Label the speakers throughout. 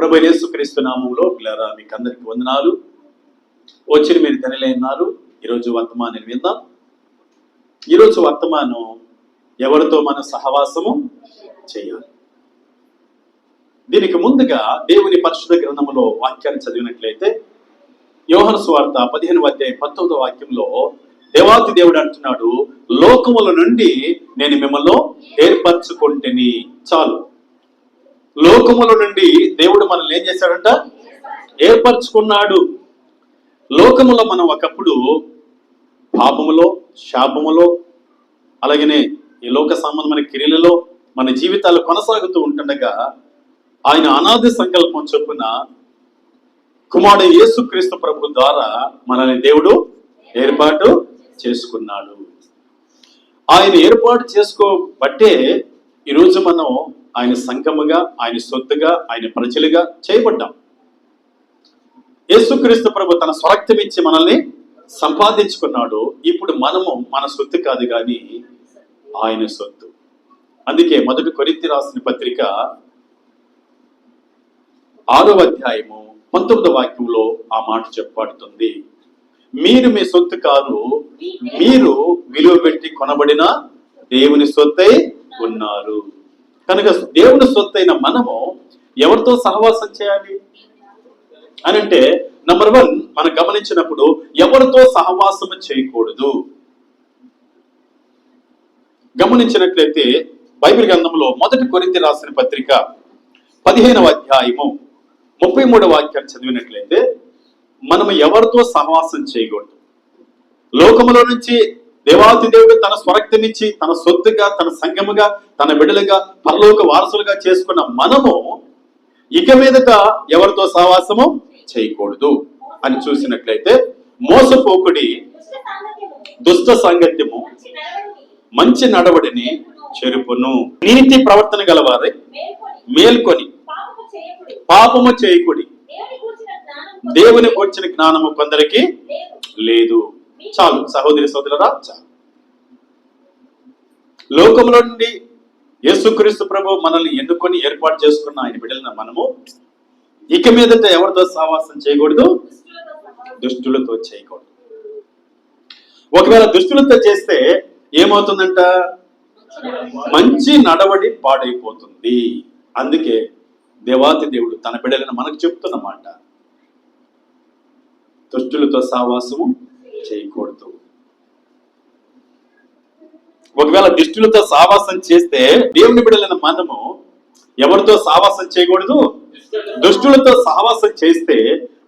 Speaker 1: ప్రభు యేసుక్రీస్తు నామములో పిల్లరా మీకు అందరికి వందనాలు. వచ్చిన మీరు ధనులైనారు. ఈరోజు వర్తమానం విందాం. ఈరోజు వర్తమానం ఎవరితో మన సహవాసము చేయాలి. దీనికి ముందుగా దేవుని పరిశుద్ధ గ్రంథములో వాక్యాన్ని చదివినట్లయితే యోహాను సువార్త 15వ అధ్యాయం 19వ వాక్యంలో దేవాతి దేవుడు అంటున్నాడు, లోకముల నుండి నేను మిమ్మల్ని ఏర్పరచుకుంటేని. చాలు, లోకముల నుండి దేవుడు మనల్ని ఏం చేశాడంట? ఏర్పరచుకున్నాడు. లోకములో మనం ఒకప్పుడు పాపములో, శాపములో, అలాగనే ఈ లోక సంబంధమైన క్రియలలో మన జీవితాలు కొనసాగుతూ ఉంటుండగా ఆయన అనాది సంకల్పం చొప్పున కుమారుడు యేసుక్రీస్తు ప్రభు ద్వారా మనల్ని దేవుడు ఏర్పాటు చేసుకున్నాడు. ఆయన ఏర్పాటు చేసుకోబట్టే ఈరోజు మనం ఆయన సంఘముగా, ఆయన సొత్తుగా, ఆయన ప్రజలుగా చేయబడ్డాం. యేసుక్రీస్తు ప్రభు తన స్వరక్తం ఇచ్చి మనల్ని సంపాదించుకున్నాడు. ఇప్పుడు మనము మన సొత్తు కాదు కానీ ఆయన సొత్తు. అందుకే మొదటి కొరింథీ రాసిన పత్రిక 6వ అధ్యాయము 19వ వాక్యంలో ఆ మాట చెప్పబడుతుంది. మీరు మీ సొత్తు కాదు, మీరు విలువ పెట్టి కొనబడిన దేవుని సొత్తై ఉన్నారు. కనుక దేవుని సొత్తైన మనము ఎవరితో సహవాసం చేయాలి అని అంటే, నంబర్ 1 మనం గమనించినప్పుడు ఎవరితో సహవాసం చేయకూడదు. గమనించినట్లయితే బైబిల్ గ్రంథంలో మొదటి కొరింథీ రాసిన పత్రిక 15వ అధ్యాయము 33వ వాక్యాన్ని చదివినట్లయితే మనం ఎవరితో సహవాసం చేయకూడదు. లోకములో నుంచి దేవాతి దేవుడు తన స్వరక్తమిచ్చి తన సొత్తుగా, తన సంఘముగా, తన బిడ్డలుగా, పరలోక వారసులుగా చేసుకున్న మనము ఇక మీదట ఎవరితో సహవాసము చేయకూడదు అని చూసినట్లయితే మోసపోకుడి, దుష్ట సాంగత్యము మంచి నడవడిని చెరుపును, నీతి ప్రవర్తన గలవారే మేల్కొని పాపము చేయకుడి, దేవుని కూర్చిన జ్ఞానము కొందరికి లేదు. చాలు సహోదరి సోదరులారా, చాలు. లోకంలో నుండి యేసుక్రీస్తు ప్రభు మనల్ని ఎన్నుకొని ఏర్పాటు చేసుకున్న ఆయన బిడ్డలను మనము ఇక మీదట ఎవరితో సహవాసం చేయకూడదు? దుష్టులతో చేయకూడదు. ఒకవేళ దుష్టులతో చేస్తే ఏమవుతుందంట? మంచి నడవడి పాడైపోతుంది. అందుకే దేవాతి దేవుడు తన బిడ్డలను మనకు చెప్తున్నమాట, దుష్టులతో సహవాసము చేయకూడదు. ఒకవేళ దుష్టులతో సహవాసం చేస్తే దేవుని బిడ్డలైన మనము ఎవరితో సహవాసం చేయకూడదు? దుష్టులతో సహవాసం చేస్తే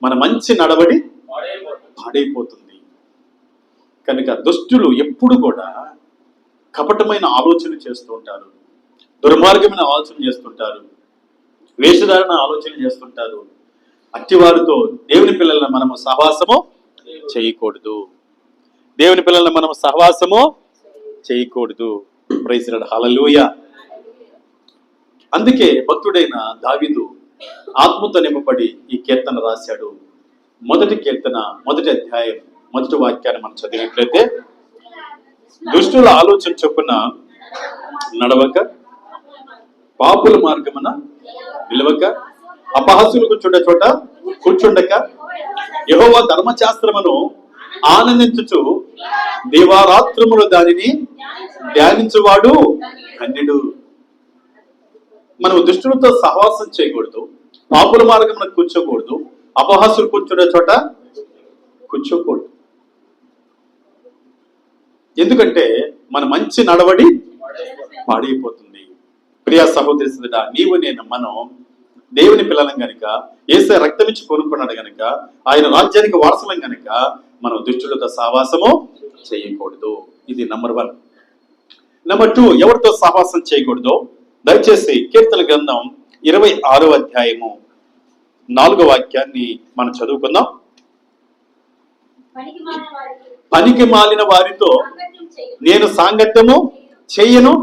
Speaker 1: మన మంచి నడవడి పాడైపోతుంది. కనుక దుష్టులు ఎప్పుడు కూడా కపటమైన ఆలోచన చేస్తూ ఉంటారు, దుర్మార్గమైన ఆలోచన చేస్తుంటారు, వేషధారణ ఆలోచన చేస్తుంటారు. అట్టివారితో దేవుని పిల్లలను మనము సహవాసము చేయకూడదు. దేవుని పిల్లలను మనం సహవాసము చేయకూడదు. ప్రైజ్ లార్డ్, హల్లెలూయా. అందుకే భక్తుడైన దావీదు ఆత్మతో నింపబడి ఈ కీర్తన రాశాడు. మొదటి కీర్తన 1వ అధ్యాయం 1వ వాక్యాన్ని మనం చదివినట్లయితే, దుష్టుల ఆలోచన చొప్పున నడవక, పాపుల మార్గమున నిలవక, అపహాస్యులు కూర్చుండే చోట కూర్చుండక, యెహోవా ధర్మశాస్త్రమును ఆనందించుచు దివారాత్రములు దానిని ధ్యానించువాడు ధన్యుడు. మనం దుష్టులతో సహవాసం చేయకూడదు, పాపుల మార్గమున కూర్చోకూడదు, అపహాస్యులు కూర్చుండే చోట కూర్చోకూడదు. ఎందుకంటే మన మంచి నడవడి పాడైపోతుంది. ప్రియా సహోదరి సోదరుడా, నీవు నేను మనం దేవుని పిల్లలం గనుక, యేసయ్య రక్తం ఇచ్చి కొనుక్కున్నాడు గనుక, ఆయన రాజ్యానికి వారసులం గనుక మనం దుష్టులతో సహవాసము చేయకూడదు. ఇది నంబర్ 1. నంబర్ 2, ఎవరితో సహవాసం చేయకూడదు? దయచేసి కీర్తన గ్రంథం 26వ అధ్యాయము 4వ వాక్యాన్ని మనం చదువుకుందాం. పనికి మాలిన వారితో నేను సాంగత్యము చెయ్యను,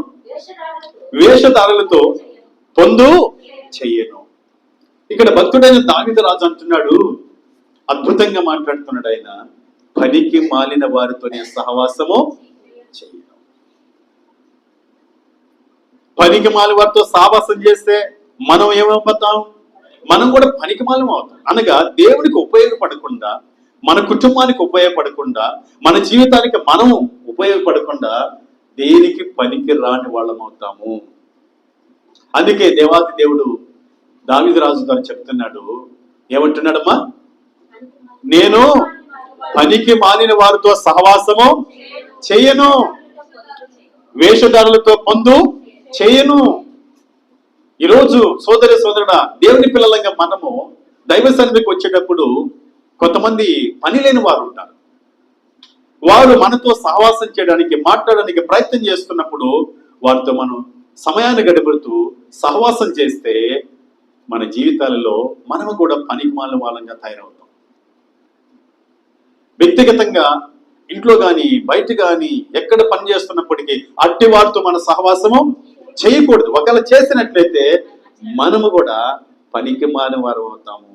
Speaker 1: వేషధారులతో పొందు చెయ్యను. ఇక్కడ భక్తుడైన దావీదు రాజు అంటున్నాడు, అద్భుతంగా మాట్లాడుతున్నాడు ఆయన, పనికి మాలిన వారితో నేను సహవాసము చెయ్యను. పనికి మాలిన వారితో సహవాసం చేస్తే మనం ఏమైపోతాం? మనం కూడా పనికిమాలం అవుతాం. అనగా దేవునికి ఉపయోగపడకుండా, మన కుటుంబానికి ఉపయోగపడకుండా, మన జీవితానికి మనం ఉపయోగపడకుండా దేనికి పనికి రాని వాళ్ళం అవుతాము. అందుకే దేవాది దేవుడు దావీదు రాజు గారు చెప్తున్నాడు, ఏమంటున్నాడమ్మా? నేను పనికి మాలిన వారితో సహవాసము చేయను, వేషధారులతో పొందు చేయను. ఈరోజు సోదరి సోదరుడా, దేవుని పిల్లలంగా మనము దైవ సన్నిధికి వచ్చేటప్పుడు కొంతమంది పని లేని వారు ఉంటారు. వారు మనతో సహవాసం చేయడానికి, మాట్లాడడానికి ప్రయత్నం చేస్తున్నప్పుడు వారితో మనం సమయాన్ని గడుపుతూ సహవాసం చేస్తే మన జీవితాలలో మనము కూడా పనికి మాలిన వాళ్ళంగా తయారవుతాం. వ్యక్తిగతంగా ఇంట్లో కానీ బయట కానీ ఎక్కడ పని చేస్తున్నప్పటికీ అట్టి వారితో మన సహవాసము చేయకూడదు. ఒకవేళ చేసినట్లయితే మనము కూడా పనికి మాలిన వారు అవుతాము.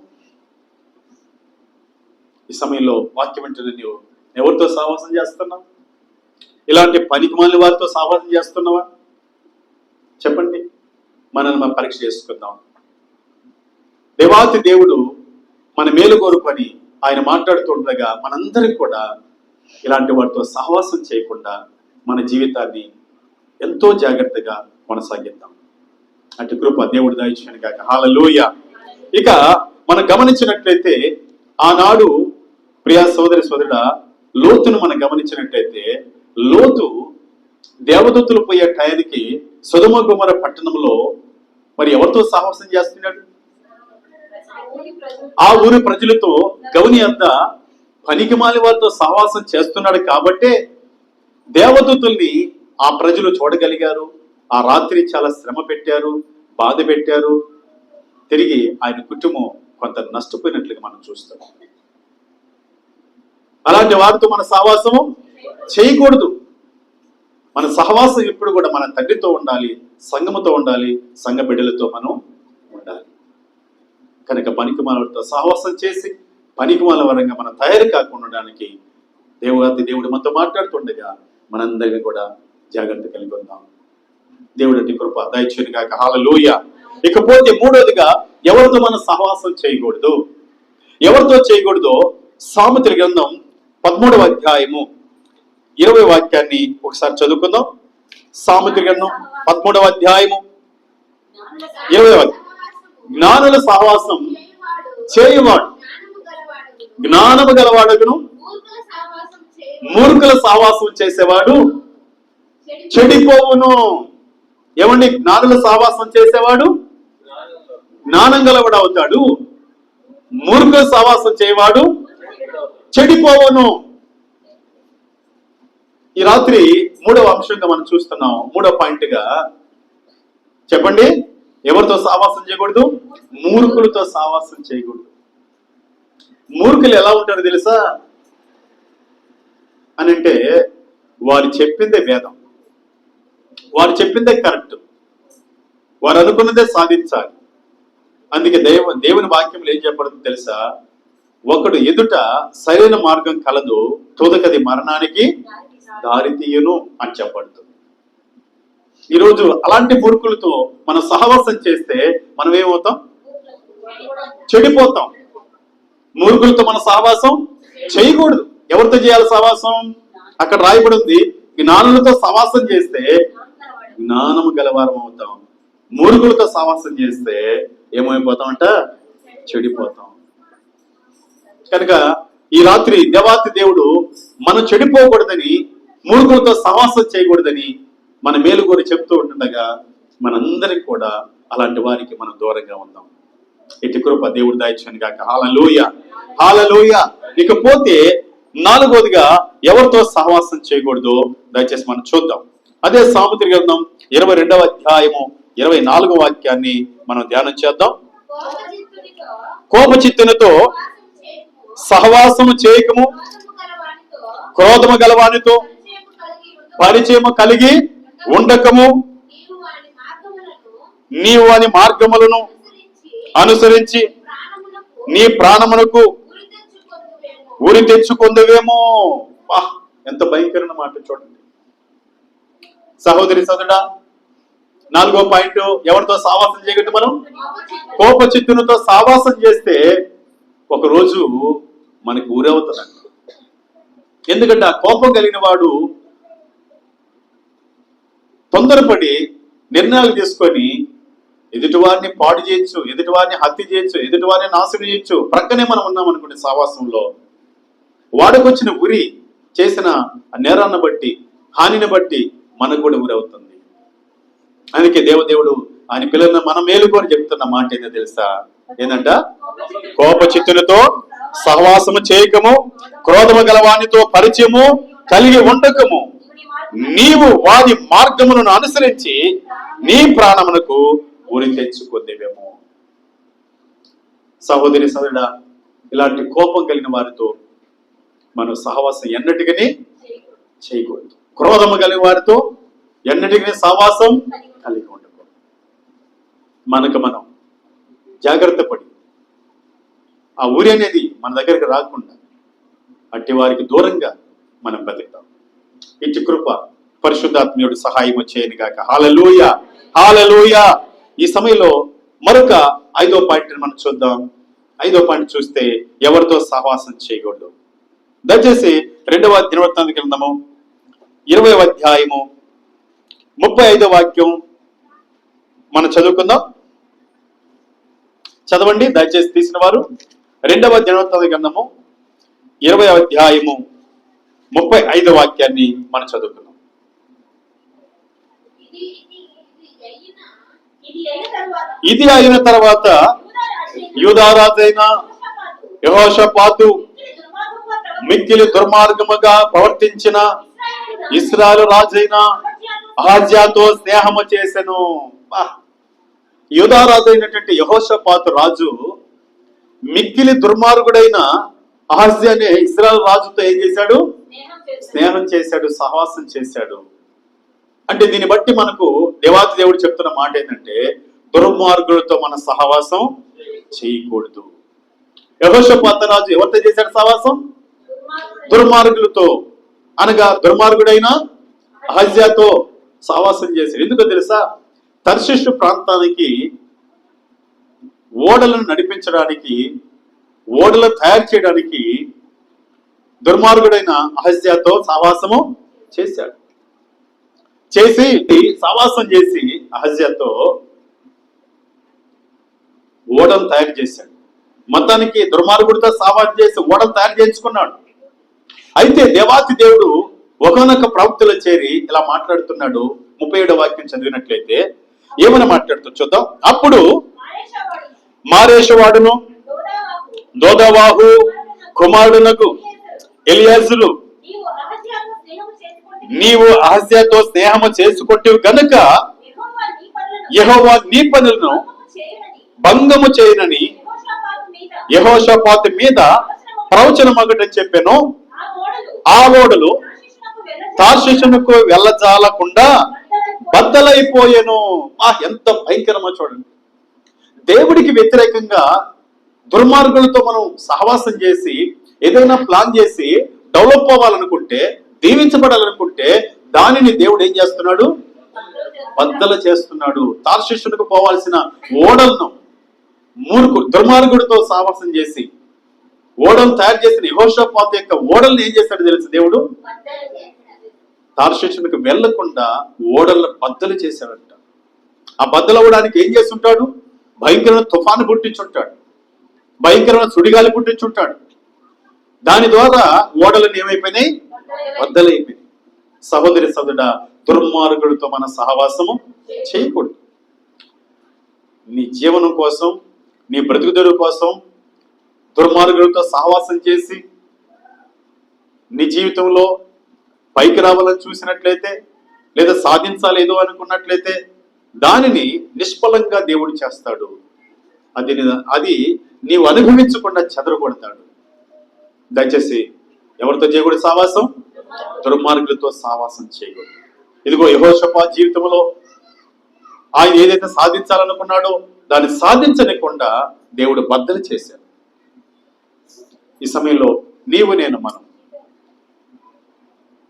Speaker 1: ఈ సమయంలో వాక్యం వింటున్న నీవు ఎవరితో సహవాసం చేస్తున్నావు? ఇలాంటి పనికి మాలిన వారితో సహవాసం చేస్తున్నావా? చెప్పండి, మనల్ని మనం పరీక్ష చేసుకుందాం. దేవాతి దేవుడు మన మేలు కోరుకొని ఆయన మాట్లాడుతుండగా మనందరం కూడా ఇలాంటి వారితో సహవాసం చేయకుండా మన జీవితాన్ని ఎంతో జాగ్రత్తగా కొనసాగిద్దాం. అటు కృప దేవుడు దయచేయను గాక. హల్లెలూయా. ఇక మనం గమనించినట్లయితే ఆనాడు ప్రియా సోదరి సోదరుడా, లోతును మనం గమనించినట్లయితే లోతు దేవదూతలు పోయే టయానికి సొదొమ గొమొర్రా పట్టణంలో మరి ఎవరితో సహవాసం చేస్తున్నాడు? ఆ ఊరి ప్రజలతో గౌని అంత పనికిమాలి వారితో సహవాసం చేస్తున్నాడు. కాబట్టే దేవదూతుల్ని ఆ ప్రజలు చూడగలిగారు. ఆ రాత్రి చాలా శ్రమ పెట్టారు, బాధ పెట్టారు. తిరిగి ఆయన కుటుంబం కొంత నష్టపోయినట్లుగా మనం చూస్తాం. అలాంటి వారితో మన సహవాసము చేయకూడదు. మన సహవాసం ఎప్పుడు కూడా మన తండ్రితో ఉండాలి, సంఘముతో ఉండాలి, సంఘ బిడ్డలతో మనం ఉండాలి. కనుక పనికిమాలతో సహవాసం చేసి పనికిమాల వరంగా మనం తయారు కాకుండా ఉండడానికి దేవుడు మనతో మాట్లాడుతుండగా మనందరికీ కూడా జాగ్రత్త కలిగి ఉందాం. దేవుడు అట్టి కృప దయచేయను గాక. హల్లెలూయా. ఇకపోతే మూడోదిగా ఎవరితో మనం సహవాసం చేయకూడదు, ఎవరితో చేయకూడదో సామెతల గ్రంథం 13వ అధ్యాయము 20వ వాక్యాన్ని ఒకసారి చదువుకుందాం. సామెతల గ్రంథం 13వ అధ్యాయము 20వ వాక్యం. జ్ఞానుల సహవాసం చేయువాడు జ్ఞానము గలవాడును, మూర్ఖుల సహవాసం చేసేవాడు చెడిపోవును. ఏమండి? జ్ఞానుల సహవాసం చేసేవాడు జ్ఞానం గలవాడు అవుతాడు, మూర్ఖుల సహవాసం చేయవాడు చెడిపోవును. ఈ రాత్రి మూడవ అంశంగా మనం చూస్తున్నాం. మూడవ పాయింట్ గా చెప్పండి, ఎవరితో సహవాసం చేయకూడదు? మూర్ఖులతో సహవాసం చేయకూడదు. మూర్ఖులు ఎలా ఉంటారో తెలుసా అని అంటే, వారు చెప్పిందే వేదం, వారు చెప్పిందే కరెక్ట్, వారు అనుకున్నదే సాధించాలి. అందుకే దేవుని వాక్యంలో ఏం చెప్పబడుతుందో తెలుసా? ఒకడు ఎదుట సరైన మార్గం కలదు, తుదకది మరణానికి దారి తీయను అని చెప్పబడుతుంది. ఈరోజు అలాంటి మూర్ఖులతో మనం సహవాసం చేస్తే మనం ఏమవుతాం? చెడిపోతాం. మూర్ఖులతో మన సహవాసం చేయకూడదు. ఎవరితో చేయాలి సహవాసం? అక్కడ రాయబడి ఉంది, జ్ఞానులతో సహవాసం చేస్తే జ్ఞానము గలవారం అవుతాం. మూర్ఖులతో సహవాసం చేస్తే ఏమైపోతాం అంట? చెడిపోతాం. కనుక ఈ రాత్రి దేవాతి దేవుడు మనం చెడిపోకూడదని, మూర్ఖులతో సహవాసం చేయకూడదని మన మేలు కోరి చెప్తూ ఉంటుండగా మనందరికి కూడా అలాంటి వారికి మనం దూరంగా ఉందాం. ఇటు కృప దేవుడు దయచేయను గాక. హల్లెలూయా, హల్లెలూయా. ఇకపోతే నాలుగోదిగా ఎవరితో సహవాసం చేయకూడదు దయచేసి మనం చూద్దాం. అదే సామెతల గ్రంథం 22వ అధ్యాయము 24వ వాక్యాన్ని మనం ధ్యానం చేద్దాం. కోపచిత్తునితో సహవాసము చేయకము, క్రోధము గలవానితో పరిచయము కలిగి ఉండకము, నీవు వాని మార్గములను అనుసరించి నీ ప్రాణమునకు ఉరి తెచ్చుకుందువేమో. ఎంత భయంకరమైన మాట చూడండి. సహోదరి సోదరుడా, 4వ పాయింట్, ఎవరితో సావాసం చేయగట్టు మనం? కోపచిత్తునితో సావాసం చేస్తే ఒకరోజు మనకి ఊరవుతుందండి. ఎందుకంటే ఆ కోపం కలిగిన వాడు తొందరపడి నిర్ణయాలు తీసుకొని ఎదుటివారిని పాడు చేయొచ్చు, ఎదుటివారిని హత్య చేయొచ్చు, ఎదుటివారిని నాశనం చేయొచ్చు. ప్రక్కనే మనం ఉన్నాం అనుకోండి సావాసంలో, వాడికొచ్చిన ఉరి చేసిన నేరాన్ని బట్టి, హానిని బట్టి మనకు కూడా ఉరి అవుతుంది. అందుకే దేవదేవుడు ఆయన పిల్లలను మన మేలుకొని చెప్తున్న మాట ఏంటో తెలుసా? ఏంటంట? కోపచిత్తులతో సహవాసము చేయకము, క్రోధము గలవానితో పరిచయము కలిగి ఉండకము, నీవు వారి మార్గములను అనుసరించి నీ ప్రాణమునకు ఉరి తెచ్చుకుందేమో. సహోదరి సహోదరుడా, ఇలాంటి కోపం కలిగిన వారితో మనం సహవాసం ఎన్నటికీ చేయకూడదు. క్రోధము కలిగిన వారితో ఎన్నటికీ సహవాసం కలిగి ఉండకూడదు. మనకు మనం జాగ్రత్త పడి ఆ ఊరి అనేది మన దగ్గరికి రాకుండా అట్టి వారికి దూరంగా మనం బతుకుతాం. ఇటు కృప పరిశుద్ధాత్మీయుడు సహాయం చేయను గాక. హల్లెలూయా, హల్లెలూయా. ఈ సమయంలో మరొక 5వ పాయింట్ మనం చూద్దాం. 5వ పాయింట్ చూస్తే ఎవరితో సహవాసం చేయకూడదు. దయచేసి 2వ దినవృత్తాంత గ్రంథము 20వ అధ్యాయము 35వ వాక్యం మనం చదువుకుందాం. చదవండి దయచేసి తీసిన వారు. 2వ దినవృత్తాంత గ్రంథము 20వ అధ్యాయము 35వ వాక్యాన్ని మనం చదువుకుందాం. ఇది అయిన తర్వాత యూదారాజైన యెహోషాపాతు మిక్కిలి దుర్మార్గముగా ప్రవర్తించిన ఇశ్రాయేలు రాజైన అహజ్యాతో స్నేహము చేసెను. యూదారాజు అయినటువంటి యెహోషాపాతు రాజు మిక్కిలి దుర్మార్గుడైన అహజ్యా అనే ఇశ్రాయేలు రాజుతో ఏం చేశాడు? స్నేహం చేశాడు, సహవాసం చేశాడు. అంటే దీన్ని బట్టి మనకు దేవాతి దేవుడు చెప్తున్న మాట ఏంటంటే, దుర్మార్గులతో మన సహవాసం చేయకూడదు. యెహోషాపాతు రాజు ఎవరితో చేశాడు సహవాసం? దుర్మార్గులతో, అనగా దుర్మార్గుడైన అహజ్యాతో సహవాసం చేశాడు. ఎందుకో తెలుసా? తర్షీషు ప్రాంతానికి ఓడలను నడిపించడానికి, ఓడలు తయారు చేయడానికి దుర్మార్గుడైన అహజ్యాతో సహవాసము చేశాడు. చేసి సహవాసం చేసి అహజ్యాతో ఓడను తయారు చేశాడు. మొత్తానికి దుర్మార్గుడితో సహవాసం చేసి ఓడను తయారు చేయించుకున్నాడు. అయితే దేవాతి దేవుడు ఒకనొక ప్రవక్తలో చేరి ఇలా మాట్లాడుతున్నాడు. 37వ వాక్యం చదివినట్లయితే ఏమని మాట్లాడుతూ చూద్దాం. అప్పుడు మారేషవాడును దోదావాహు కుమారుడునకు ఎలియాజులు, నీవు అహజ్యాతో స్నేహము చేసుకొంటివి గనుక యెహోవా నీ పనులను భంగము చేయనని యెహోషాపాతు మీద ప్రవచనమొకటి చెప్పెను. ఆ ఓడలు తార్షీషునకు వెళ్ళజాలకుండా బద్దలైపోయెను. ఎంత భయంకరమో చూడండి. దేవుడికి వ్యతిరేకంగా దుర్మార్గులతో మనం సహవాసం చేసి ఏదైనా ప్లాన్ చేసి డెవలప్ అవ్వాలనుకుంటే, దీవించబడాలనుకుంటే దానిని దేవుడు ఏం చేస్తున్నాడు? బద్దలు చేస్తున్నాడు. తార్షీషునకు పోవాల్సిన ఓడలను దుర్మార్గుడితో సహవాసం చేసి ఓడలు తయారు చేసిన యెహోషాపాతు యొక్క ఓడల్ని ఏం చేస్తాడు తెలుసు దేవుడు? తార్షీషునకు వెళ్లకుండా ఓడలను బద్దలు చేశాడంట. ఆ బద్దలు అవ్వడానికి ఏం చేస్తుంటాడు? భయంకరమైన తుఫాను పుట్టించుంటాడు, భయంకరమైన సుడిగాలి పుట్టించుంటాడు. దాని ద్వారా ఓడలను ఏమైపోయినాయి? బద్దలైపోయినాయి. సహోదరి సహోదరుడా, దుర్మార్గుడితో మన సహవాసము చేయకూడదు. నీ జీవనం కోసం, నీ బ్రతుకుదెరువు కోసం దుర్మార్గులతో సహవాసం చేసి నీ జీవితంలో పైకి రావాలని చూసినట్లయితే, లేదా సాధించాలేదో అనుకున్నట్లయితే దానిని నిష్ఫలంగా దేవుడు చేస్తాడు. అది నీవు అనుభవించకుండా చెదరగొడతాడు. దయచేసి ఎవరితో చేయకూడదు సహవాసం? దుర్మార్గులతో సహవాసం చేయకూడదు. ఇదిగో యెహోషాపాతు జీవితంలో ఆయన ఏదైతే సాధించాలనుకున్నాడో దాన్ని సాధించనికుండా దేవుడు బద్దలు చేశాడు. ఈ సమయంలో నీవు నేను మనం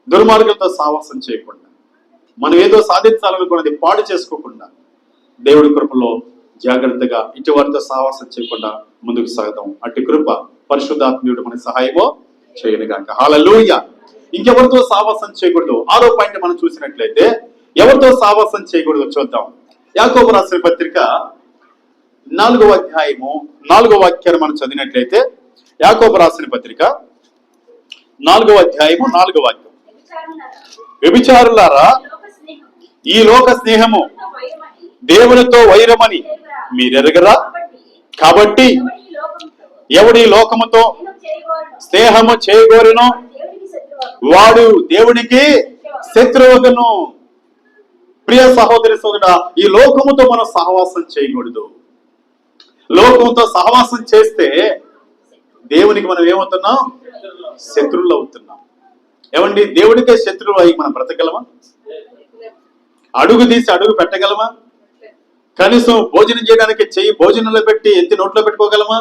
Speaker 1: దుర్మార్గులతో సహవాసం చేయకుండా మనం ఏదో సాధించాలనుకున్నది పాడు చేసుకోకుండా దేవుడి కృపలో జాగ్రత్తగా ఇటువారితో సావాసం చేయకుండా ముందుకు సాగుతాం. అట్టి కృప పరిశుద్ధాత్మీయుడు మనకి సహాయమో చేయనుగాక. హల్లెలూయా. ఇంకెవరితో సావాసం చేయకూడదు. 6వ పాయింట్ మనం చూసినట్లయితే ఎవరితో సావాసం చేయకూడదు చూద్దాం. యాకోబు రాసిన పత్రిక 4వ అధ్యాయము 4వ వాక్యాన్ని మనం చదివినట్లయితే, యాకోబు రాసిన పత్రిక 4వ అధ్యాయము 4వ వాక్యం, వ్యభిచారులారా ఈ లోక స్నేహము దేవునితో వైరమని మీరెరగరా? కాబట్టి ఎవడి లోకముతో స్నేహము చేయగోరునో వాడు దేవునికి శత్రువును. ప్రియ సహోదరి సోదరుడా, ఈ లోకముతో మనం సహవాసం చేయకూడదు. లోకంతో సహవాసం చేస్తే దేవునికి మనం ఏమవుతున్నాం? శత్రువులు అవుతున్నాం. ఏమండి, దేవునికే శత్రువు అయి మనం బ్రతకగలమా? అడుగు తీసి అడుగు పెట్టగలమా? కనీసం భోజనం చేయడానికి చెయ్యి భోజనంలో పెట్టి ఎత్తి నోట్లో పెట్టుకోగలమా?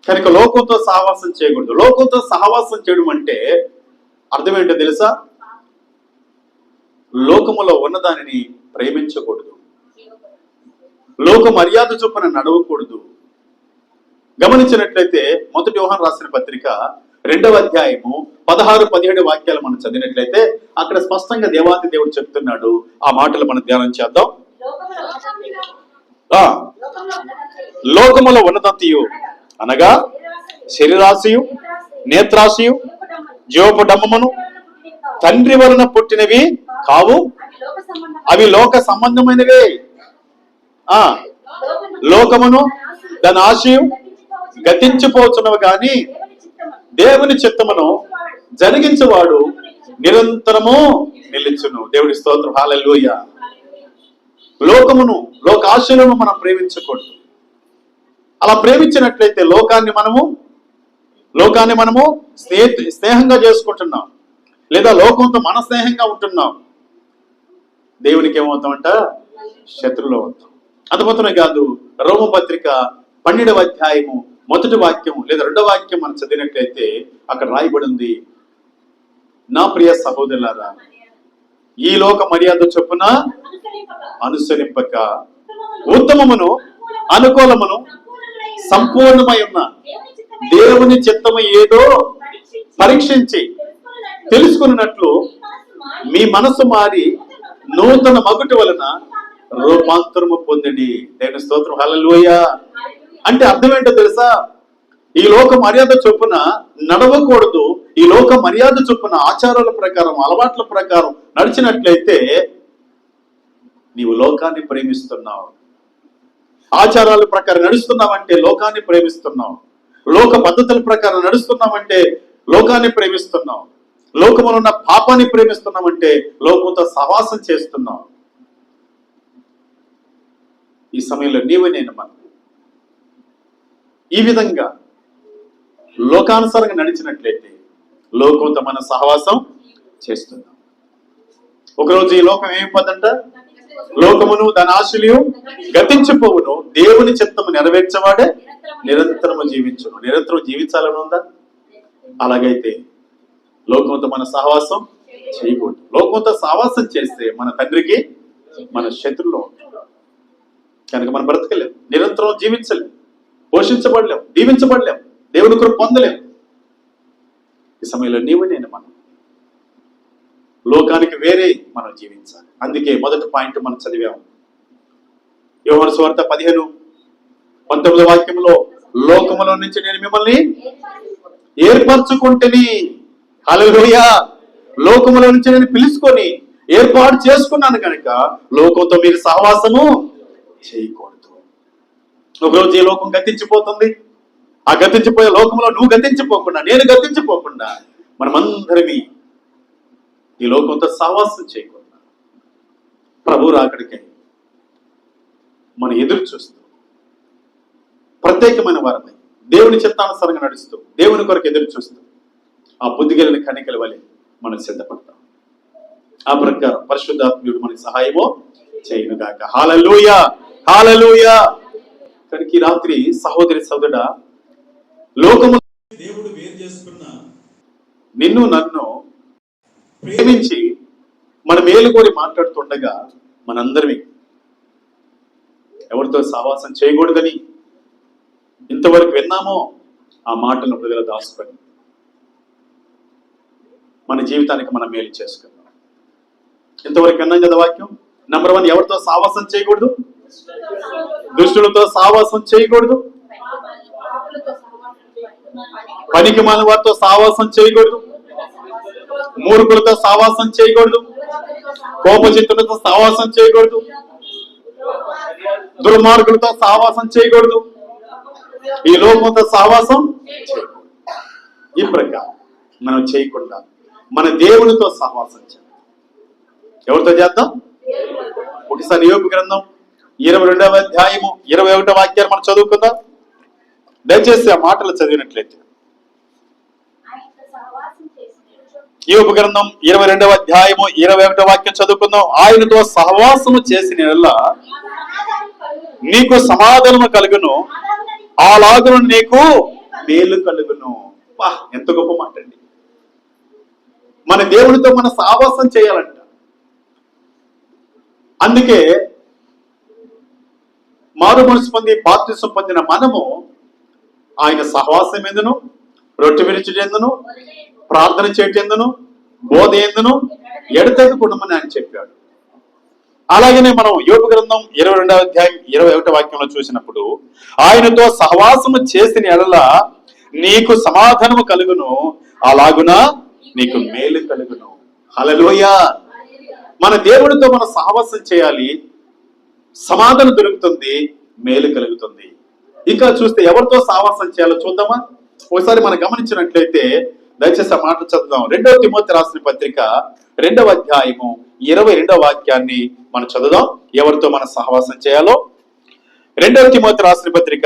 Speaker 1: కనుక లోకంతో సహవాసం చేయకూడదు. లోకంతో సహవాసం చేయడం అంటే అర్థం ఏంటో తెలుసా? లోకములో ఉన్నదానిని ప్రేమించకూడదు. లోక మర్యాద చొప్పున నడవకూడదు. గమనించినట్లయితే 1 యోహాను రాసిన పత్రిక 2వ అధ్యాయము 16-17 వాక్యాలు మనం చదివినట్లయితే అక్కడ స్పష్టంగా దేవాది దేవుడు చెప్తున్నాడు. ఆ మాటలు మనం ధ్యానం చేద్దాం. లోకములో ఉన్నదంతయు అనగా శరీరాశయు, నేత్రాశయు, జీవపడమ్మను తండ్రి వలన పుట్టినవి కావు, అవి లోక సంబంధమైనవే. లోకమును దాని ఆశయు గతించిపోతున్నవి కానీ దేవుని చిత్తమును జరిగించేవాడు నిరంతరము నిలుచును. దేవుడి స్తోత్రం. హల్లెలూయా. లోకమును, లోక ఆశలను మనం ప్రేమించకూడదు. అలా ప్రేమించినట్లయితే లోకాన్ని మనము స్నేహంగా చేసుకుంటున్నాం, లేదా లోకంతో మన స్నేహంగా ఉంటున్నాం. దేవునికి ఏమవుతామంట? శత్రువులు అవుతాం. అంతమాత్రమే కాదు, రోమపత్రిక 12వ అధ్యాయము 1వ వాక్యం లేదా 2వ వాక్యం మనం చదివినట్లయితే అక్కడ రాయబడి ఉంది, నా ప్రియ సహోదరులారా ఈ లోక మర్యాద చొప్పున అనుసరింపక ఉత్తమమును అనుకూలమును సంపూర్ణమై ఉన్న దేవుని చిత్తము ఏదో పరీక్షించి తెలుసుకున్నట్లు మీ మనసు మారి నూతన మగుటి వలన రూపాంతరము పొందండి. దేవుని స్తోత్రం. హల్లెలూయా. అంటే అర్థం ఏంటో తెలుసా? ఈ లోక మర్యాద చొప్పున నడవకూడదు. ఈ లోక మర్యాద చొప్పున ఆచారాల ప్రకారం, అలవాట్ల ప్రకారం నడిచినట్లయితే నీవు లోకాన్ని ప్రేమిస్తున్నావు. ఆచారాల ప్రకారం నడుస్తున్నావంటే లోకాన్ని ప్రేమిస్తున్నావు. లోక పద్ధతుల ప్రకారం నడుస్తున్నామంటే లోకాన్ని ప్రేమిస్తున్నావు. లోకములో ఉన్న పాపాన్ని ప్రేమిస్తున్నామంటే లోకంతో సహవాసం చేస్తున్నావు. ఈ సమయంలో నీవు నేను మనం ఈ విధంగా లోకానుసారంగా నడిచినట్లయితే లోకంతో మన సహవాసం చేస్తున్నాం. ఒకరోజు ఈ లోకం ఏమైపోతుందంట? లోకమును దాని ఆశలు గతించిపోవును, దేవుని చిత్తము నెరవేర్చేవాడే నిరంతరము జీవించును. నిరంతరం జీవించాలని ఉందా? అలాగైతే లోకంతో మన సహవాసం చేయకూడదు. లోకంతో సహవాసం చేస్తే మన తండ్రికి మన శత్రువులో ఉంటాం. కనుక మనం బ్రతకలేం, నిరంతరం జీవించలేం, పోషించబడలేం, దీవించబడలేం, దేవుని కృప పొందలేం. ఈ సమయంలో నీవు నేను మనం లోకానికి వేరే మనం జీవించాలి. అందుకే మొదటి పాయింట్ మనం చదివాము. యోహాను సువార్త 15-19 వాక్యంలో లోకములో నుంచి నేను మిమ్మల్ని ఏర్పరచుకుంటేని. హల్లెలూయా. లోకములో నుంచి నేను పిలుచుకొని ఏర్పాటు చేసుకున్నాను కనుక లోకంతో మీరు సహవాసము చేయకూడదు. ఒకరోజు ఈ లోకం గతించిపోతుంది. ఆ గతించిపోయే లోకంలో నువ్వు గతించిపోకుండా, నేను గతించిపోకుండా మనమందరినీ ఈ లోకంతో సహవాసం చేయకుండా ప్రభు రాకడికై మనం ఎదురు చూస్తూ ప్రత్యేకమైన వారమై దేవుని చిత్తానుసారంగా నడుస్తూ దేవుని కొరకు ఎదురు చూస్తూ ఆ బుద్ధిగలిగిన కన్యకల వలె మనం సిద్ధపడతాం. ఆ ప్రకారం పరిశుద్ధాత్ముడు మనకి సహాయమో చేయనుగాక. హల్లెలూయా. హల్లెలూయా. కనుక ఈ రాత్రి సహోదరి సోదరుడా, లోకము దేవుడు వేరు చేసుకున్న నిన్ను నన్ను ప్రేమించి మన మేలు కోరి మాట్లాడుతుండగా మనందరివి ఎవరితో సహవాసం చేయకూడదని ఇంతవరకు విన్నామో ఆ మాటలను హృదయంలో దాచుకొని మన జీవితానికి మనం మేలు చేసుకుందాం. ఇంతవరకు విన్నాం కదా వాక్యం. నంబర్ 1, ఎవరితో సహవాసం చేయకూడదు? దుష్టులతో సహవాసం చేయకూడదు. పనికి మాలిన వారితో సహవాసం చేయకూడదు. మూర్ఖులతో సహవాసం చేయకూడదు. కోపచిత్తులతో సహవాసం చేయకూడదు. దుర్మార్గులతో సహవాసం చేయకూడదు. ఈ లోకంతో సహవాసం చేయకూడదు. ఈ ప్రకారం మనం చేయకుండా మన దేవునితో సహవాసం చేయాలి. ఎవరితో చేద్దాం? ఒకసారి యోబు గ్రంథం 22వ అధ్యాయము 21వ వాక్యాన్ని మనం చదువుకుందాం. దయచేసి ఆ మాటలు చదివినట్లయితే. యోబు గ్రంథం 22వ అధ్యాయము 21వ వాక్యం చదువుకుందాం. ఆయనతో సహవాసము చేసిన యెడల నీకు సమాధానము కలుగును, అలాగును నీకు మేలు కలుగును. వా, ఎంత గొప్ప మాట అండి. మన దేవుడితో మన సహవాసం చేయాలంట. అందుకే మారు మనసు పొంది బాప్తిసం పొందిన మనము ఆయన సహవాసం ఎందును, రొట్టె విరుచుట ఎందును, ప్రార్థన చేయటం ఎందును, బోధ ఎందును ఎడతెగకుండమని ఆయన చెప్పాడు. అలాగనే మనం యోబు గ్రంథం 22వ అధ్యాయం 21వ వాక్యంలో చూసినప్పుడు ఆయనతో సహవాసము చేసిన యెడల నీకు సమాధానము కలుగును, అలాగున నీకు మేలు కలుగును. హల్లెలూయా. మన దేవుడితో మన సహవాసం చేయాలి, సమాధానం దొరుకుతుంది, మేలు కలుగుతుంది. ఇంకా చూస్తే ఎవరితో సహవాసం చేయాలో చూద్దామా? ఒకసారి మనం గమనించినట్లయితే దయచేసి ఆ మాట చదువుదాం. 2వ తిమోతి రాసిన పత్రిక 2వ అధ్యాయము 22వ వాక్యాన్ని మనం చదువుదాం. ఎవరితో మన సహవాసం చేయాలో 2వ తిమోతి రాసిన పత్రిక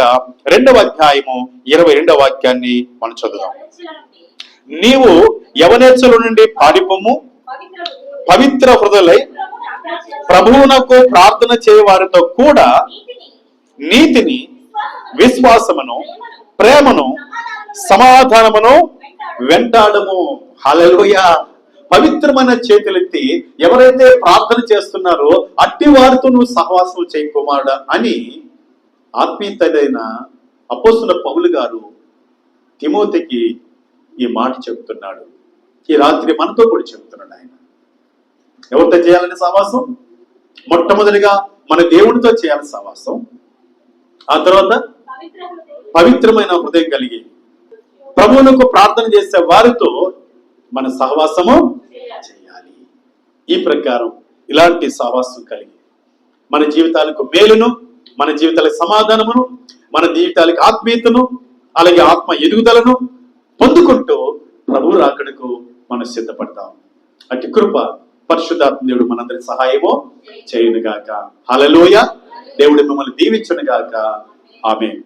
Speaker 1: 2వ అధ్యాయము 22వ వాక్యాన్ని మనం చదువుదాం. నీవు యవనేచ్ఛల నుండి పారిపోము, పవిత్ర హృదయులై ప్రభువునకు ప్రార్థన చేయ వారితో కూడా నీతిని, విశ్వాసమును, ప్రేమను, సమాధానమును వెంటాడము. హల్లెలూయా. పవిత్రమైన చేతులెత్తి ఎవరైతే ప్రార్థన చేస్తున్నారో అట్టి వారితో నువ్వు సహవాసం చేయి కుమారుడా అని ఆత్మీయుడైన అపోస్తలుడైన పౌలు గారు తిమోతికి ఈ మాట చెబుతున్నాడు. ఈ రాత్రి మనతో కూడా చెబుతున్నాడు. ఆయన ఎవరితో చేయాలని సహవాసం? మొట్టమొదటిగా మన దేవుడితో చేయాలి సహవాసం. ఆ తర్వాత పవిత్రమైన హృదయం కలిగి ప్రభువునకు ప్రార్థన చేసే వారితో మన సహవాసము చేయాలి. ఈ ప్రకారం ఇలాంటి సహవాసం కలిగి మన జీవితాలకు మేలును, మన జీవితాలకు సమాధానమును, మన జీవితాలకు ఆత్మీయతను, అలాగే ఆత్మ ఎదుగుదలను పొందుకుంటూ ప్రభు రాకడకు మనం సిద్ధపడతాం. అటు కృప పరిశుద్ధాత్మ దేవుడు మనందరి సహాయము చేయును గాక. హల్లెలూయా. దేవుడు మిమ్మల్ని దీవించును గాక. ఆమేన్.